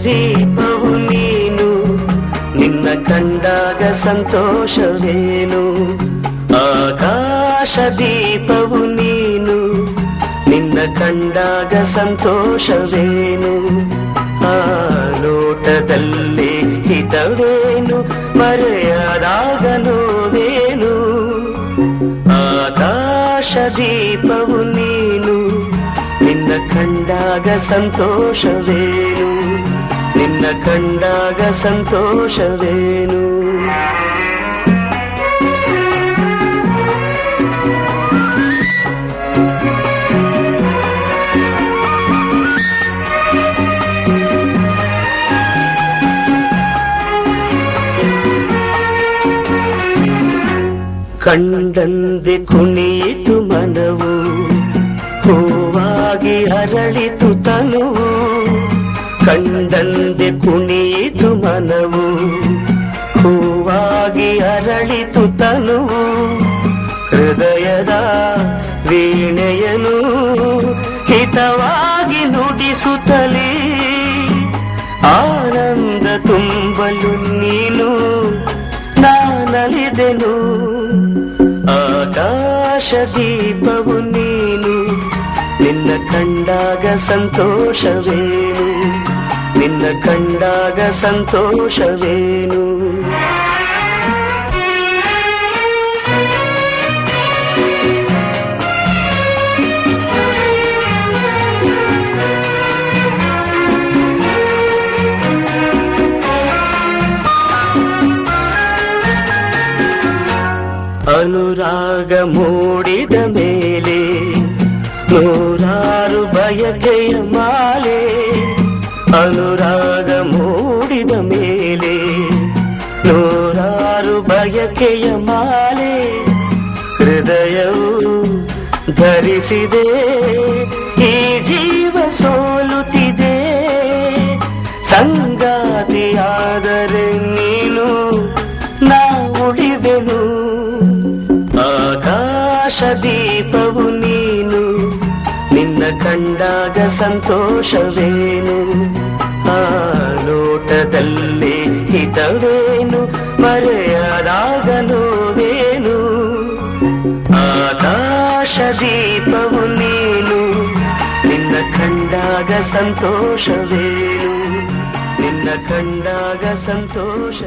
ದೀಪವು ನೀನು, ನಿನ್ನ ಕಂಡಾಗ ಸಂತೋಷವೇನು. ಆಕಾಶ ದೀಪವು ನೀನು, ನಿನ್ನ ಕಂಡಾಗ ಸಂತೋಷವೇನು. ಆ ಲೋಟದಲ್ಲಿ ಹಿತವೇನು, ಮರೆಯಾದಾಗ ನೋವೇನು. ಆಕಾಶ ದೀಪವು ನೀನು, ನಿನ್ನ ಕಂಡಾಗ ಸಂತೋಷವೇನು, ನಿನ್ನ ಕಂಡಾಗ ಸಂತೋಷವೇನು. ಕಂಡಂದೆ ಕುಣಿಯಿತು ಮನವು, ಹೂವಾಗಿ ಅರಳಿತು ತನುವು. ಕಂಡಂದೆ ಕುಣಿಯಿತು ಮನವು, ಹೂವಾಗಿ ಅರಳಿತು ತನುವು. ಹೃದಯದ ವೀಣೆಯನು ಹಿತವಾಗಿ ನುಡಿಸುತ್ತಲೇ, ಆನಂದ ತುಂಬಲು ನೀನು ನಾನಲಿದೆನು. ಆಕಾಶ ದೀಪವು ನೀನು, ನಿನ್ನ ಕಂಡಾಗ ಸಂತೋಷವೇನು, ನಿನ್ನ ಕಂಡಾಗ ಸಂತೋಷವೇನು. ಅನುರಾಗ ಮೂಡಿದ ಮೇಲೆ ನೂರಾರು ಬಯಕೆಯ ಮಾಲೆ. ಅನುರಾಗ ಮೂಡಿದ ಮೇಲೆ ನೂರಾರು ಬಯಕೆಯ ಮಾಲೆ. ಹೃದಯವು ಧರಿಸಿದೆ, ಈ ಜೀವ ಸೋಲುತ್ತಿದೆ. ಸಂಗಾತಿಯಾದರೆ ನೀನು, ನಾ ಉಳಿದೆನು. ಆಕಾಶ ದೀಪವು ನೀನು, ನಿನ್ನ ಕಂಡಾಗ ಸಂತೋಷವೇನು. ಆ ಲೋಟದಲ್ಲಿ ಹಿತವೇನು, ಮರೆಯಾದಾಗ ನೋವೇನು. ಆಕಾಶ ದೀಪವು ನೀನು, ನಿನ್ನ ಕಂಡಾಗ ಸಂತೋಷವೇನು, ನಿನ್ನ ಕಂಡಾಗ ಸಂತೋಷ.